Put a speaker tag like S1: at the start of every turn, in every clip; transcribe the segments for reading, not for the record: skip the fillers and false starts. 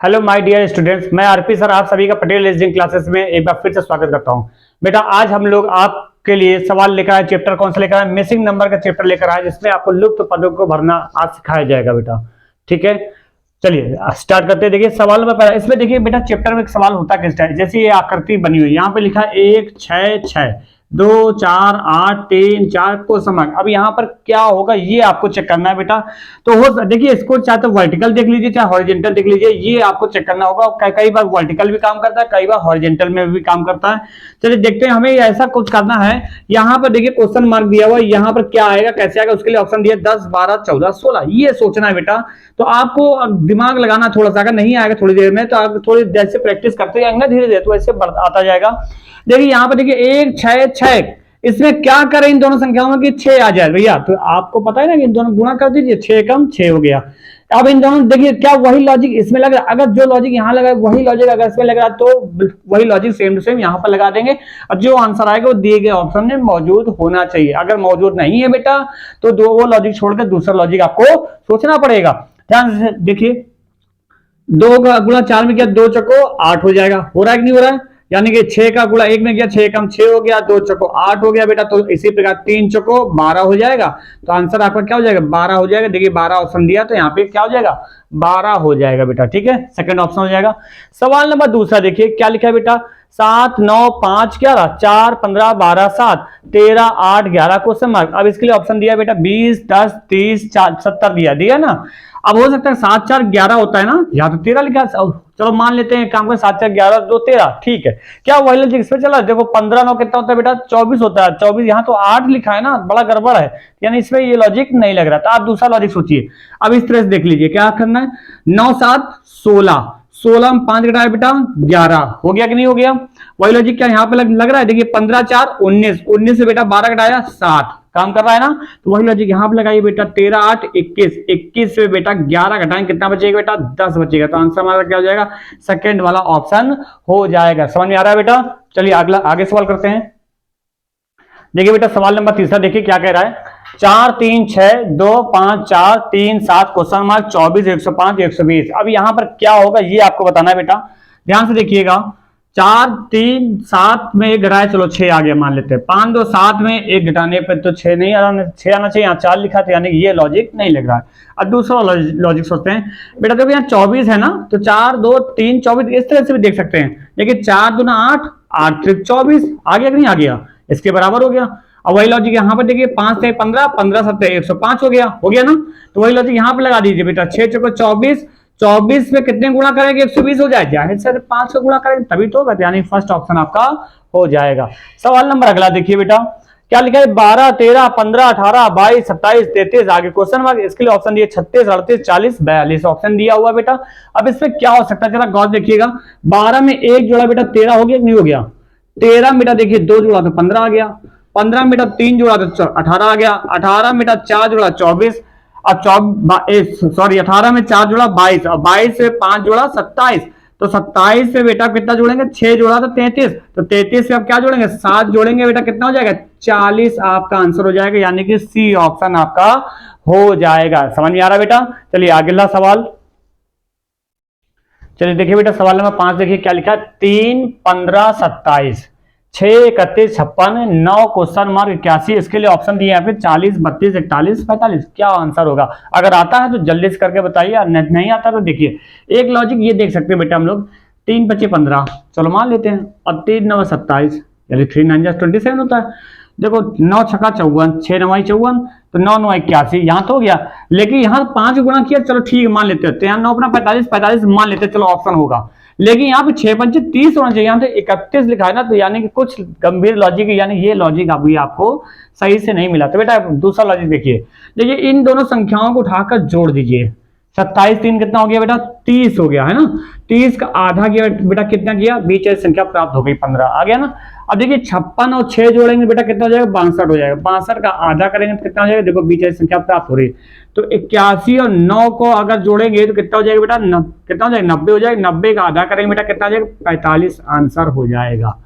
S1: Hello my dear students, मैं RP sir आप सभी का पटेल रीजनिंग क्लासेस में एक बार फिर से स्वागत करता हूं। बेटा आज हम लोग आपके लिए सवाल लेकर आए। चैप्टर कौन सा लेकर आए? मिसिंग नंबर का चैप्टर लेकर आए, जिसमें आपको लुप्त पदों को भरना आज सिखाया जाएगा बेटा। ठीक है, चलिए स्टार्ट करते हैं। देखिए सवाल नंबर पहला, इसमें देखिए बेटा चैप्टर में एक सवाल होता किस टाइप, जैसे ये आकृति बनी हुई, यहाँ पे लिखा है 1 6 6 2 4 8 3 4 को समान। अब यहाँ पर क्या होगा ये आपको चेक करना है बेटा। तो हो देखिए इसको चाहे तो वर्टिकल देख लीजिए चाहे हॉरिजॉन्टल देख लीजिए, ये आपको चेक करना होगा। कई बार वर्टिकल भी काम करता है, कई बार हॉरिजॉन्टल में भी काम करता है। चलिए देखते हैं, हमें ऐसा कुछ करना है। यहाँ पर देखिए क्वेश्चन मार्क दिया हुआ है, यहाँ पर क्या आएगा कैसे आएगा उसके लिए ऑप्शन दिया 10 12 14 16, ये सोचना है बेटा। तो आपको दिमाग लगाना थोड़ा सा, अगर नहीं आएगा थोड़ी देर में तो आप थोड़ी देर से प्रैक्टिस करते जाएंगे धीरे धीरे, तो ऐसे आता जाएगा। देखिए यहाँ पर देखिए 1 6 6, इसमें क्या करें इन दोनों संख्याओं में कि 6 आ जाए भैया। तो आपको पता है ना कि इन दोनों गुणा कर दीजिए, 6 कम 6 हो गया। अब इन दोनों देखिए क्या वही लॉजिक इसमें लग रहा है, अगर जो लॉजिक यहाँ लगा वही लॉजिक अगर इसमें लग रहा है तो वही लॉजिक सेम टू सेम यहाँ पर लगा देंगे, और जो आंसर आएगा वो दिए गए ऑप्शन में मौजूद होना चाहिए। अगर मौजूद नहीं है बेटा तो वो लॉजिक छोड़कर दूसरा लॉजिक आपको सोचना पड़ेगा। ध्यान से देखिए, 2 का गुणा 4 में किया 2 चको 8 हो जाएगा, हो रहा है कि नहीं हो रहा है? यानी कि 6 का गुणा 1 में किया 6 कम 6 हो गया, 2 चको 8 हो गया बेटा। तो इसी प्रकार 3 चको 12 हो जाएगा, तो आंसर आपका क्या हो जाएगा 12 हो जाएगा। देखिए 12 ऑप्शन दिया तो यहाँ पे क्या हो जाएगा 12 हो जाएगा बेटा। ठीक है, सेकंड ऑप्शन हो जाएगा। सवाल नंबर दूसरा देखिए क्या लिखा है बेटा, 7 9 5 11 4 15 12 7 13 8 11 क्वेश्चन मार्क। अब इसके लिए ऑप्शन दिया बेटा 20 10 30 70 दिया ना। अब हो सकता है 7 4 11 होता है ना, यहाँ तो 13 लिखा। चलो मान लेते हैं काम कर 7 4 11 2 13, ठीक है। क्या वही लॉजिक इस पे चला? देखो 15 9 कितना होता है बेटा 24 होता है, 24 यहाँ तो 8 लिखा है ना, बड़ा गड़बड़ है, यानी इसमें ये लॉजिक नहीं लग रहा। तो आप दूसरा लॉजिक सोचिए। अब इस तरह से देख लीजिए क्या करना है, 9 7 16, 16 में 5 घटाया बेटा 11 हो गया कि नहीं हो गया? वही लॉजिक क्या यहाँ पे लग रहा है? देखिए 15 4 19, 19 से बेटा 12 घटाया 60, काम कर रहा है ना। तो वही लॉजिक यहाँ पे लगाइए बेटा 13 8 21, 21 से बेटा 11 घटाएं कितना बचेगा बेटा 10 बचेगा। तो आंसर हमारा क्या हो जाएगा? सेकंड वाला ऑप्शन हो जाएगा। समझ में आ रहा है बेटा? चलिए अगला आगे सवाल करते हैं। देखिए बेटा सवाल नंबर तीसरा देखिए क्या कह रहा है, 4 3 6 2 5 4 3 7 क्वेश्चन मार्क 24 105 120। अब यहां पर क्या होगा ये आपको बताना है बेटा, ध्यान से देखिएगा। 4 3 7 में 1 घटाया, चलो 6 आ गया मान लेते हैं। 5 2 7 में 1 घटाने पर तो 6 नहीं आना, 6 आना चाहिए, यहाँ 4 लिखा था, यानी ये लॉजिक नहीं लग रहा है। अब दूसरा लॉजिक सोचते हैं बेटा। देखो यहाँ 24 है ना, तो 4 2 3 24 इस तरह से भी देख सकते हैं। देखिए 4 दूना 8 8 3 24 आ गया कि नहीं आ गया? इसके बराबर हो गया। अब वही लॉजिक यहाँ पर देखिए 5 से 15 15 7 105 हो गया ना। तो वही लॉजिक यहाँ पे लगा दीजिए बेटा, 6 चौको 24, 24 में कितने गुणा करेंगे 120 हो जाए, जाहिर से 5 से गुणा करेंगे तभी तो होगा, यानी फर्स्ट ऑप्शन आपका हो जाएगा। सवाल नंबर अगला देखिए बेटा क्या लिखा है, 12 13 15 18 22 27 33 आगे क्वेश्चन मार्क। इसके लिए ऑप्शन दिए 36 38 40 42 ऑप्शन दिया हुआ बेटा। अब इसमें क्या हो सकता है जरा गौर देखिएगा। 12 में 1 जोड़ा बेटा 13 हो गया नहीं हो गया? 13 बेटा देखिए 2 जोड़ा तो 15 आ गया, 15 बेटा 3 जोड़ा तो 18 आ गया, 18 बेटा 4 जोड़ा 24, अब 18 में 4 जोड़ा 22, और 22 से 5 जोड़ा 27, तो 27 से बेटा कितना जोड़ेंगे 6 जोड़ा तो 33, तो 33 से अब क्या जोड़ेंगे 7 जोड़ेंगे बेटा कितना हो जाएगा 40 आपका आंसर हो जाएगा, यानी कि सी ऑप्शन आपका हो जाएगा। समझ में आ रहा है बेटा? चलिए अगला सवाल। चलिए देखिए बेटा सवाल नंबर 5 देखिए क्या लिखा है, 3 15 27 6 31 56 9 क्वेश्चन मार्क 81। इसके लिए ऑप्शन दिए यहाँ पे 40 32 41 45। क्या आंसर होगा? अगर आता है तो जल्दी से करके बताइए, नहीं आता तो देखिए एक लॉजिक ये देख सकते हैं बेटा हम लोग, 3 25 15 चलो मान लेते हैं, और 3 9 27 यानी 3 9 27 होता है। देखो 9 छक्का 54, 6 9 54, तो 9 9 81 यहाँ तो हो गया। लेकिन यहाँ 5 गुणा किया, चलो ठीक मान लेते हैं, तो यहाँ 9 अपना 45 45 मान लेते हैं, चलो ऑप्शन होगा। लेकिन यहाँ पे 6 पंचे 30 होना चाहिए, यहाँ पे 31 लिखा है ना, तो यानी कि कुछ गंभीर लॉजिक, यानी ये लॉजिक अभी आपको सही से नहीं मिला। तो बेटा दूसरा लॉजिक देखिए इन दोनों संख्याओं को उठाकर जोड़ दीजिए। 27 3 कितना हो गया बेटा 30 हो गया है ना। 30 का आधा किया बेटा कितना किया, बीच संख्या प्राप्त हो गई 15 आ गया ना। अब देखिए 56 और 6 जोड़ेंगे बेटा कितना हो जाएगा 62 हो जाएगा, 62 का आधा करेंगे तो कितना हो जाएगा, देखो बीच संख्या प्राप्त हो रही है। तो 81 और 9 को अगर जोड़ेंगे तो कितना हो जाएगा बेटा कितना हो जाएगा 90 हो जाएगा, 90 का आधा करेंगे बेटा कितना हो जाएगा 45 आंसर हो जाएगा।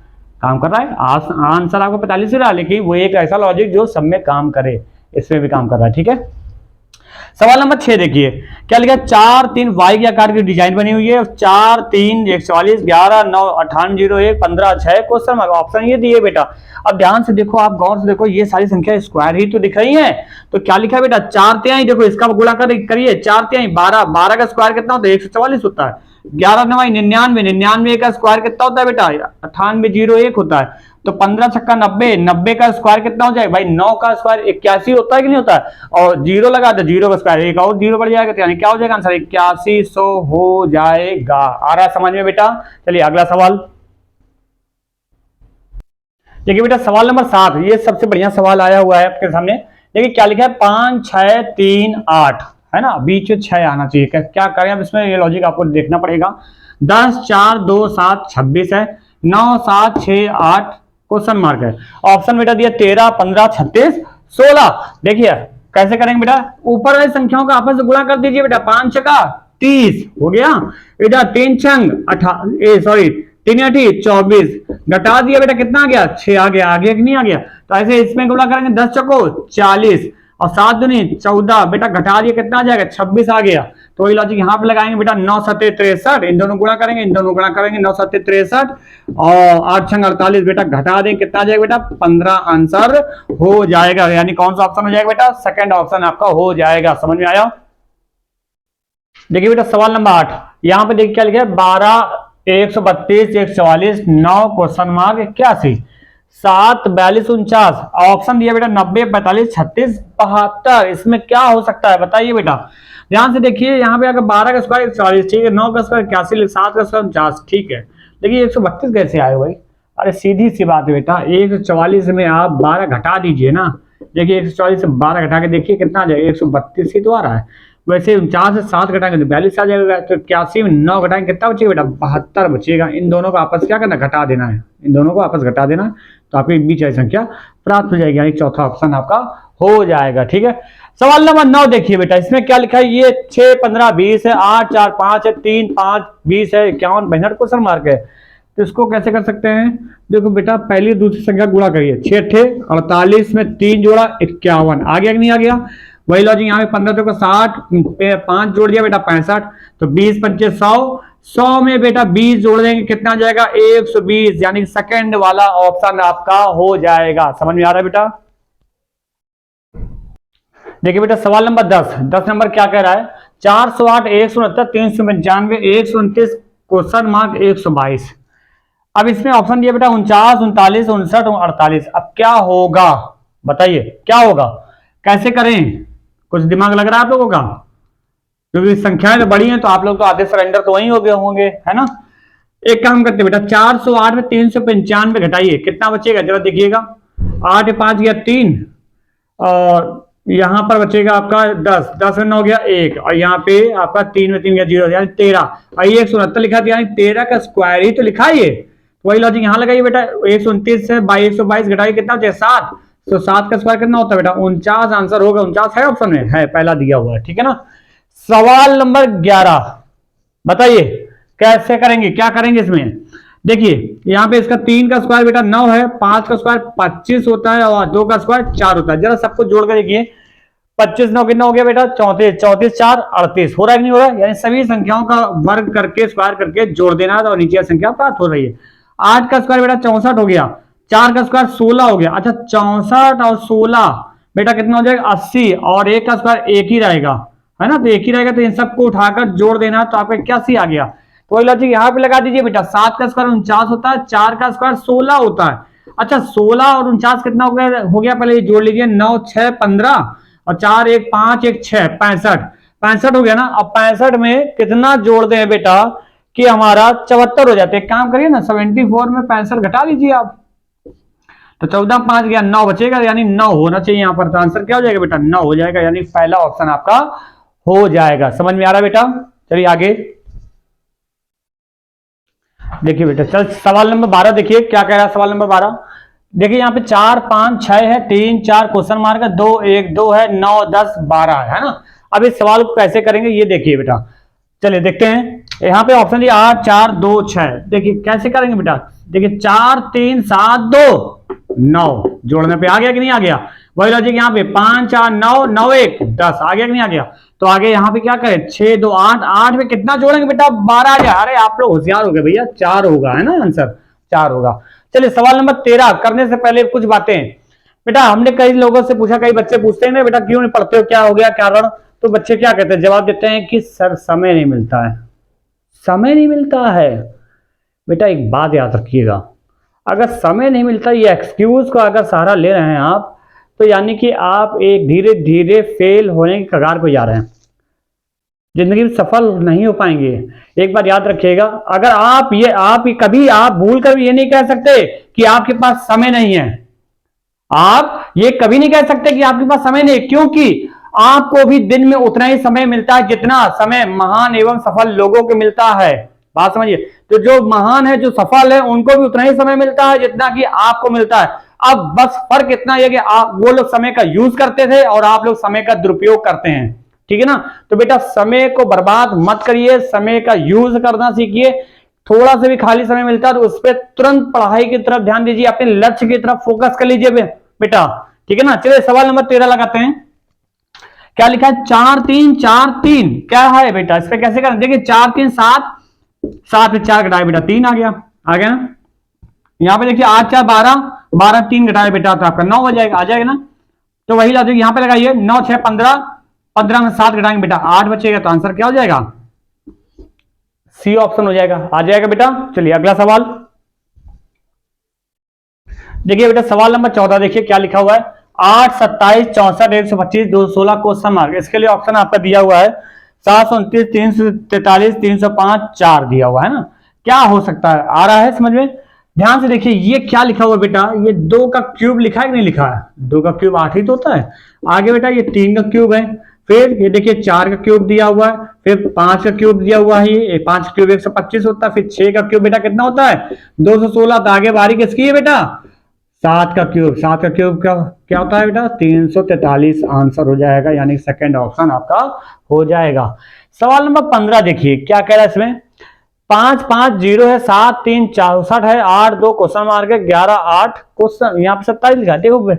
S1: काम कर रहा है आंसर आपको 45 ही रहा, लेकिन वो एक ऐसा लॉजिक जो सब में काम करे, इसमें भी काम कर रहा है। ठीक है, सवाल नंबर 6 देखिए क्या लिखा है, 4 3 वाई के आकार की डिजाइन बनी हुई है, 4 3 144 11 9 58 01 15 6 क्वेश्चन मार्क, ऑप्शन ये दिए बेटा। अब ध्यान से देखो, आप गौर से देखो, ये सारी संख्या स्क्वायर ही तो दिख रही है, तो क्या लिखा है बेटा, 4 तिहाई, देखो इसका गुणा करिए, 4 तिहाई 12, 12 का स्क्वायर कितना होता है 144 होता है, 11 9 99, 99 का स्क्वायर कितना होता है बेटा 9801 होता है, तो 15 छक्का 90, 90 का स्क्वायर कितना हो जाएगा भाई, 9 का स्क्वायर 81 होता है कि नहीं होता है, और जीरो लगा दो, जीरो का स्क्वायर एक और जीरो बढ़ जाएगा, तो यानी क्या हो जाएगा आंसर 8100 हो जाएगा। आ रहा है समझ में बेटा। चलिए अगला सवाल देखिए बेटा, सवाल नंबर 7, ये सबसे बढ़िया सवाल आया हुआ है आपके सामने। देखिए क्या लिखा है, 5 6 3 8 है ना, बीच में 6 आना चाहिए, क्या करें अब इसमें, ये लॉजिक आपको देखना पड़ेगा। 10 4 2 7 26 है, 9 7 6 8 क्वेश्चन मार्क है, ऑप्शन बेटा दिया 13 15 36 16। देखिए कैसे करेंगे बेटा, ऊपर वाली संख्याओं का आपस में गुणा कर दीजिए बेटा, 5 छक्का 30 हो गया, इधर 3 छंग 3 8 24, घटा दिया बेटा कितना आ गया 6 आ गया, आगे कि नहीं आ गया, तो ऐसे इसमें गुणा करेंगे 10 चौको 40 और 7 दूनी 14, बेटा घटा दिया कितना आ जाएगा 26 आ गया, तो वही लॉजिक यहाँ पे लगाएंगे बेटा, 9 7 63, इन दोनों गुणा करेंगे, इन दोनों गुणा करेंगे, 9 7 63 और 8 छंग 48, बेटा घटा देंगे कितना आ जाएगा बेटा 15 आंसर हो जाएगा, यानी कौन सा ऑप्शन हो जाएगा बेटा, सेकंड ऑप्शन आपका हो जाएगा। समझ में आया। देखिए बेटा सवाल नंबर 8, यहाँ पे देखिए क्या लिखा है, 12 132 144 9 क्वेश्चन मार्क 81 7 42 49, ऑप्शन दिया बेटा 90 45 36 72, इसमें क्या हो सकता है बताइए बेटा। ध्यान से देखिए, यहाँ पे अगर 12 का स्क्वायर 140 ठीक है, 9 का स्क्वायर 81, 7 का स्क्वायर 49 ठीक है, लेकिन 132 कैसे आए भाई, अरे सीधी सी बात है बेटा, 144 में आप 12 घटा दीजिए ना, देखिए 144 से 12 घटा के देखिए कितना आ जाएगा, 132 ही तो आ रहा है, वैसे 49 से 7 घटाएंगे तो 42 आ जाएगा, तो 81 में 9 घटाएंगे कितना बचेगा बेटा 72 बचेगा, इन दोनों को आपस क्या करना घटा देना है, इन दोनों को आपस घटा देना, तो आपकी बीच वाली संख्या प्राप्त हो जाएगी, यानी चौथा ऑप्शन आपका हो जाएगा। ठीक है, सवाल नंबर 9 देखिए बेटा, इसमें क्या लिखा है, ये 6 15 20 है, 8 4 5 है, 3 5 20 है, 51 62 क्वेश्चन मार्क है, तो इसको कैसे कर सकते हैं, देखो बेटा पहली दूसरी संख्या गुणा करिए, 6 48 में 3 जोड़ा 51, आ गया कि नहीं आ गया, वही लॉजिक यहाँ पे 15 को 60 5 जोड़ दिया बेटा 65, तो 20 25 100, 100 में बेटा 20 जोड़ देंगे कितना आ जाएगा 120, यानी सेकंड वाला ऑप्शन आपका हो जाएगा। समझ में आ रहा है बेटा। देखिए बेटा सवाल नंबर 10 नंबर क्या कह रहा है, 408 169 395 129 क्वेश्चन मार्क 122। अब इसमें ऑप्शन दिया बेटा 49 39 59 48, अब क्या होगा बताइए, क्या होगा, कैसे करें, कुछ दिमाग लग रहा है आप लोगों का, क्योंकि संख्याएं तो बड़ी हैं, तो आप लोग तो आधे सरेंडर तो वहीं हो गए होंगे है ना। एक काम करते बेटा, 408 में 395 घटाइए कितना बचेगा जरा देखिएगा, 8 5 गया 3 और यहां पर बचेगा आपका 10 10 में 9 गया 1 और यहाँ पे आपका 3 में 3 गया 0, यानी 13, और ये 169 लिखा था, यानी 13 का स्क्वायर ही तो लिखा है ये, वही लॉजिक यहाँ लगाइए बेटा, 129 से 122 घटाइए कितना बचे 7, तो 7 का स्क्वायर कितना होता है बेटा 49 आंसर होगा, 49 है ऑप्शन में, है पहला दिया हुआ है। ठीक है ना। सवाल नंबर 11 बताइए कैसे करेंगे, क्या करेंगे इसमें, देखिए यहाँ पे इसका 3 का स्क्वायर बेटा 9 है, 5 का स्क्वायर 25 होता है और 2 का स्क्वायर 4 होता है, जरा सबको जोड़ कर देखिए, 25 9 कितना हो गया बेटा 34, 34 4 38 हो रहा है कि नहीं हो रहा है, यानी सभी संख्याओं का वर्ग करके स्क्वायर करके जोड़ देना और नीचे संख्या प्राप्त हो रही है। 8 का स्क्वायर बेटा 64 हो गया, 4 का स्क्वायर 16 हो गया, अच्छा 64 और 16 बेटा कितना हो जाएगा 80, और 1 का स्क्वायर 1 ही रहेगा है ना, तो 1 ही रहेगा, तो इन सबको उठाकर जोड़ देना, तो आपका 81 आ गया, तो वही लॉजिक यहाँ पे लगा दीजिए बेटा, 7 का स्क्वायर 49 होता है, 4 का स्क्वायर 16 होता है, अच्छा 16 और 49 कितना हो गया पहले जोड़ लीजिए, 9 6 15 और 4 1 5 1 6 65 हो गया ना। अब 65 में कितना जोड़ दें बेटा कि हमारा 74 हो जाते, एक काम करिए ना 74 में 65 घटा लीजिए आप, तो 14 5 गया 9 बचेगा, यानी 9 होना चाहिए यहाँ पर, तो आंसर क्या हो जाएगा बेटा 9 हो जाएगा, यानी पहला ऑप्शन आपका हो जाएगा। समझ में आ रहा है बेटा। चलिए आगे देखिए बेटा, चल सवाल नंबर 12 देखिए क्या कह रहा है, सवाल नंबर 12 देखिए, यहाँ पे 4 5 6 है, 3 4 क्वेश्चन मार्क है, 2 1 2 है, 9 10 12 है ना। अब इस सवाल को कैसे करेंगे ये देखिए बेटा, चलिए देखते हैं, यहाँ पे ऑप्शन दिया 8 4 2 6, देखिए कैसे करेंगे बेटा, देखिए 4 3 7 2 9 जोड़ने पे आ गया कि नहीं आ गया, वही लॉजिक यहाँ पे 5 4 9 9 1 10 आ गया कि नहीं आ गया, तो आगे यहाँ पे क्या करें, 6 2 8, 8 में कितना जोड़ेंगे बेटा, 12 आ जाए। अरे आप लोग होशियार हो गए भैया, 4 होगा, है ना आंसर 4 होगा। चलिए सवाल नंबर 13 करने से पहले कुछ बातें बेटा, हमने कई लोगों से पूछा, कई बच्चे पूछते हैं ना बेटा क्यों नहीं पढ़ते हो, क्या हो गया, कारण, तो बच्चे क्या कहते हैं, जवाब देते हैं कि सर समय नहीं मिलता है, समय नहीं मिलता है। बेटा एक बात याद रखिएगा, अगर समय नहीं मिलता, ये एक्सक्यूज का अगर सहारा ले रहे हैं आप, तो यानी कि आप एक धीरे धीरे फेल होने की कगार पर जा रहे हैं, जिंदगी में सफल नहीं हो पाएंगे। एक बात याद रखिएगा, अगर आप कभी आप भूल कर ये नहीं कह सकते कि आपके पास समय नहीं है, आप ये कभी नहीं कह सकते कि आपके पास समय नहीं, क्योंकि आपको भी दिन में उतना ही समय मिलता है जितना समय महान एवं सफल लोगों को मिलता है। बात समझिए, तो जो महान है, जो सफल है, उनको भी उतना ही समय मिलता है जितना कि आपको मिलता है। अब बस फर्क इतना है कि वो लोग समय का यूज करते थे और आप लोग समय का दुरुपयोग करते हैं, ठीक है ना। तो बेटा समय को बर्बाद मत करिए, समय का यूज करना सीखिए। थोड़ा सा भी खाली समय मिलता है तो उस पर तुरंत पढ़ाई की तरफ ध्यान दीजिए, अपने लक्ष्य की तरफ फोकस कर लीजिए बेटा, ठीक है ना। चलिए सवाल नंबर 13 लगाते हैं। क्या लिखा है, 4 3 4 3 क्या है बेटा, इस पे कैसे करें, देखिए 4 3 7, 7 में 4 घटाए बेटा 3 आ गया ना। यहां पे देखिए 8 4 12, 12 3 घटाए बेटा तो आपका 9 हो जाएगा, आ जाएगा ना। तो वही लॉजिक यहां पे लगाइए, 9 6 15, 15 में 7 घटाएंगे बेटा 8 बचेगा, तो आंसर क्या हो जाएगा, सी ऑप्शन हो जाएगा, आ जाएगा बेटा। चलिए अगला सवाल देखिए बेटा, सवाल नंबर 14 देखिए क्या लिखा हुआ है, 8 27 64 125 216 क्वेश्चन मार्क। इसके लिए ऑप्शन आपका दिया हुआ है 729 343 305 4 दिया हुआ है ना। क्या हो सकता है, आ रहा है समझ में, ध्यान से देखिए। ये क्या लिखा हुआ बेटा, ये 2 का क्यूब लिखा है कि नहीं लिखा है, 2 का क्यूब 8 ही तो होता है। आगे बेटा ये 3 का क्यूब है, फिर ये देखिए 4 का क्यूब दिया हुआ है, फिर 5 का क्यूब दिया हुआ है, ये 5 का क्यूब 125 होता है, फिर 6 का क्यूब बेटा कितना होता है 216। तो आगे बारी किसकी है बेटा, 7 का क्यूब, 7 का क्यूब क्या होता है बेटा 343, आंसर हो जाएगा, यानी सेकंड ऑप्शन आपका हो जाएगा। सवाल नंबर 15 देखिए क्या कह रहा है इसमें, 5 5 0 है, 7 3 64 है, 8 2 क्वेश्चन मार्क है, 11 8 क्वेश्चन, यहाँ पे 27 लिखा है। देखो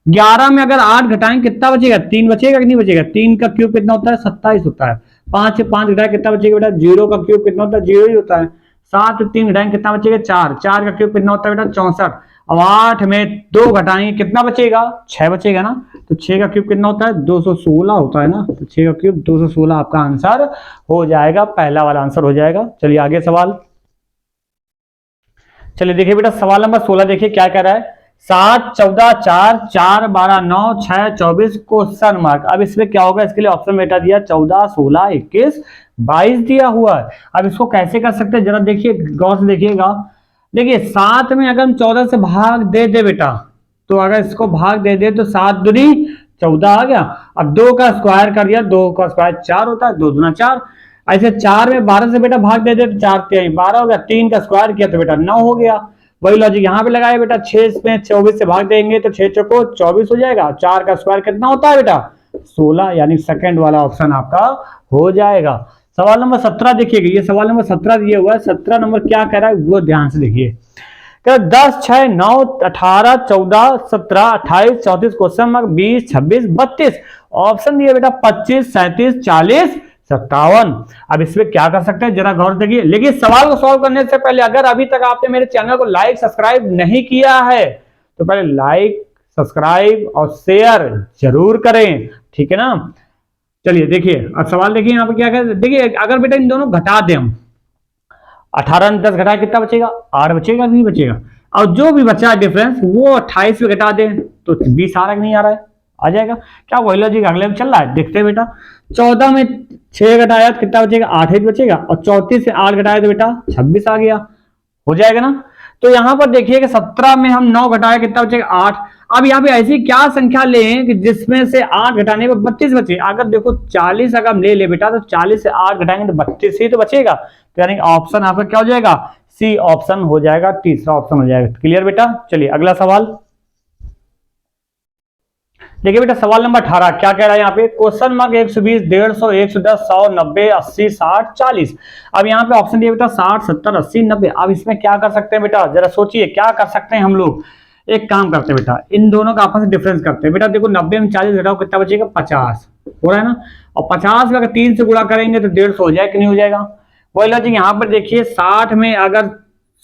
S1: 11 में अगर 8 घटाएं कितना बचेगा, 3 बचेगा कि नहीं बचेगा, 3 का क्यूब कितना होता है 27 होता है। 5 से 5 घटाए कितना बचेगा बेटा, 0 का क्यूब कितना होता है 0 ही होता है। 7 से 3 घटाएं कितना बचेगा 4, 4 का क्यूब कितना होता है बेटा 64। अब 8 में 2 घटाएंगे कितना बचेगा 6 बचेगा ना, तो 6 का क्यूब कितना होता है 216 होता है ना, तो 6 का क्यूब 216 आपका आंसर हो जाएगा, पहला वाला आंसर हो जाएगा। चलिए आगे सवाल, चलिए देखिए बेटा सवाल नंबर 16 देखिए क्या कह रहा है, 7 14 4 4 12 9 6 24 क्वेश्चन मार्क। अब इसमें क्या होगा, इसके लिए ऑप्शन बेटा दिया 14 16 21 22 दिया हुआ है। अब इसको कैसे कर सकते हैं जरा देखिए, गौर से देखिएगा। देखिए 7 में अगर हम 14 से भाग दे दे बेटा, तो अगर इसको भाग दे दे तो 7 दूनी 14 आ गया। अब 2 का स्क्वायर कर दिया, 2 का स्क्वायर 4 होता है, 2 दूना 4। ऐसे 4 में 12 से बेटा भाग दे दे तो 4 3 12 हो गया, 3 का स्क्वायर किया तो बेटा 9 हो गया। वही लॉजिक यहाँ पे लगाया बेटा, 6 में 24 से भाग देंगे तो 6 चौको 24 हो जाएगा। 4 का स्क्वायर कितना होता है बेटा 16, यानी सेकंड वाला ऑप्शन आपका हो जाएगा। सवाल नंबर 17 देखिएगा, ये सवाल नंबर 17 दिया हुआ है। 17 नंबर क्या कह रहा है वो ध्यान से देखिए, 10 6 9 18 14 17 28 34 क्वेश्चन मार्क 20 26 32 ऑप्शन दिए बेटा 25 37 40 57। अब इसमें क्या कर सकते हैं जरा गौर से देखिए। लेकिन सवाल को सॉल्व करने से पहले अगर अभी तक आपने मेरे चैनल को लाइक सब्सक्राइब नहीं किया है तो पहले लाइक सब्सक्राइब और शेयर जरूर करें, ठीक है ना। चलिए देखिए अब सवाल देखिए यहाँ पे क्या कहते हैं, देखिए अगर बेटा इन दोनों घटा दें हम, 18 में 10 घटाए कितना बचेगा 8 बचेगा नहीं बचेगा, और जो भी बचा है डिफरेंस वो 28 में घटा दें तो 20 आ रहा है नहीं आ रहा है, आ जाएगा। क्या वही लॉजिक अगले में चल रहा है, देखते हैं बेटा। 14 में 6 घटाया तो कितना बचेगा 8 ही बचेगा, और 34 से 8 घटाया तो बेटा 26 आ गया, हो जाएगा ना। तो यहां पर देखिए कि 17 में हम 9 घटाया कितना बचेगा 8। अब यहाँ पे ऐसी क्या संख्या लें कि जिसमें से 8 घटाने पर 32 बचे। अगर देखो 40 अगर हम ले ले बेटा तो 40 से 8 घटाएंगे तो 32 ही तो बचेगा, तो यानी ऑप्शन आपका क्या हो जाएगा सी ऑप्शन हो जाएगा, तीसरा ऑप्शन हो जाएगा। क्लियर बेटा। चलिए अगला सवाल देखिए बेटा, सवाल नंबर 18 क्या कह रहा है यहाँ पे, क्वेश्चन मार्क 120 150 110 100 90 80 60 40। अब यहाँ पे ऑप्शन दिया बेटा 60 70 80 90। अब इसमें क्या कर सकते हैं बेटा, जरा सोचिए क्या कर सकते हैं हम लोग। एक काम करते हैं बेटा, इन दोनों का आपस में डिफरेंस करते हैं बेटा। देखो 90 में 40 घटाओ कितना बचेगा 50, हो रहा है ना। और 50 में अगर 3 से गुणा करेंगे तो 150 हो जाए कि नहीं हो जाएगा। वही लॉजिक यहाँ पर देखिए 60 में अगर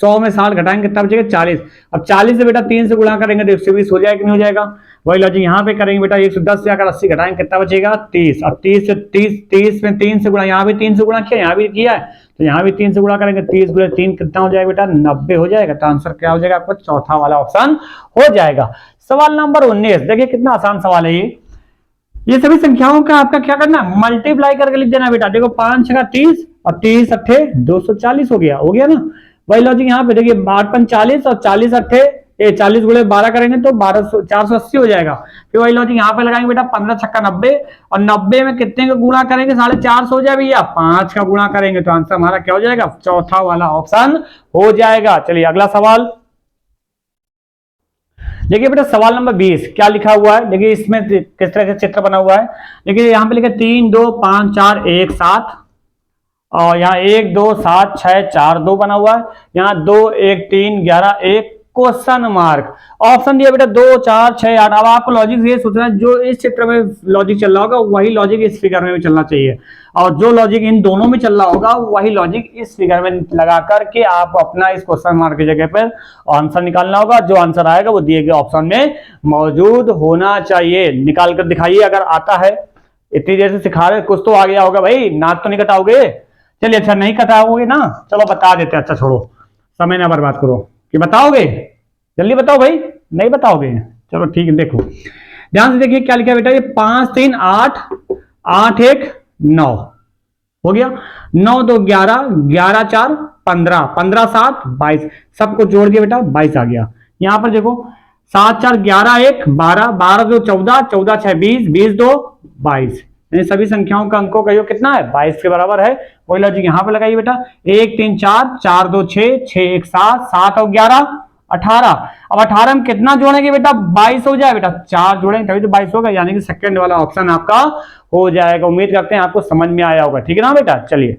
S1: 100 में 60 घटाएंगे कितना बचेगा 40। अब 40 से बेटा 3 से गुणा करेंगे तो 120 हो जाएगा कि नहीं हो जाएगा। वही लॉजिक यहाँ पे करेंगे बेटा 110 से अगर 80 घटाएंगे कितना बचेगा 30। अब 30 से 30 में 3 से गुणा, यहाँ भी 3 से गुणा किया, यहाँ भी किया है, तो यहाँ भी 3 से गुणा करेंगे, 30 गुणे 3 कितना हो जाएगा बेटा 90 हो जाएगा। तो आंसर क्या हो जाएगा आपका चौथा वाला ऑप्शन हो जाएगा। सवाल नंबर 19 देखिए कितना आसान सवाल है ये सभी संख्याओं का आपका क्या करना मल्टीप्लाई करके लिख देना बेटा। देखो 5 छका 30 और 30 अट्ठे 240 हो गया ना। वही लॉजिक यहाँ पे देखिए 8 40 और 40 अट्ठे 40 गुणे 12 करेंगे तो 480 हो जाएगा। फिर वही लॉजिक यहाँ पे लगाएंगे बेटा 15 छक्का 90 और 90 में कितने का गुणा करेंगे 450 हो जाए भैया, 5 का गुणा करेंगे तो आंसर हमारा क्या हो जाएगा चौथा वाला ऑप्शन हो जाएगा। चलिए अगला सवाल देखिए बेटा सवाल नंबर 20 क्या लिखा हुआ है। देखिए इसमें किस तरह का चित्र बना हुआ है। देखिए यहाँ पे लिखा 3 2 5 4 1 7 और यहाँ 1 2 7 6 4 2 बना हुआ है। यहाँ 2 1 3 11 1 क्वेश्चन मार्क। ऑप्शन दिया बेटा 2 4 6 8। अब आपको लॉजिक ये सोचना है जो इस चित्र में लॉजिक चल रहा होगा वही लॉजिक इस फिगर में भी चलना चाहिए, और जो लॉजिक इन दोनों में चल रहा होगा वही लॉजिक इस फिगर में लगा करके आप अपना इस क्वेश्चन मार्क की जगह पर आंसर निकालना होगा। जो आंसर आएगा वो दिए गए ऑप्शन में मौजूद होना चाहिए। निकाल कर दिखाइए अगर आता है। इतनी देर से सिखा रहे कुछ तो आ गया होगा भाई, नाक तो नहीं कटाओगे। चलिए अच्छा नहीं कटाओगे ना, चलो बता देते। अच्छा छोड़ो समय ना बर्बाद करो कि बताओगे, जल्दी बताओ भाई। नहीं बताओगे चलो ठीक है। देखो ध्यान से देखिए क्या लिखा है बेटा, ये 5 3 8 8 1 9 हो गया, 9 2 11 11 4 15 15 7 22 सबको जोड़ दिया बेटा 22 आ गया। यहां पर देखो 7 4 11 1 12 12 2 14 14 6 20 20 2 22। सभी संख्याओं का अंकों का योग कितना है 22 के बराबर है। वही लॉजिक यहां पर लगाइए बेटा 1 3 4 4 2 6 6 1 7 7 और 11 18। अब 18 में कितना जोड़ेंगे बेटा 22 हो जाए बेटा, 4 जोड़ेंगे तभी तो 22 होगा, यानी कि सेकंड वाला ऑप्शन आपका हो जाएगा। उम्मीद करते हैं आपको समझ में आया होगा। ठीक है ना बेटा। चलिए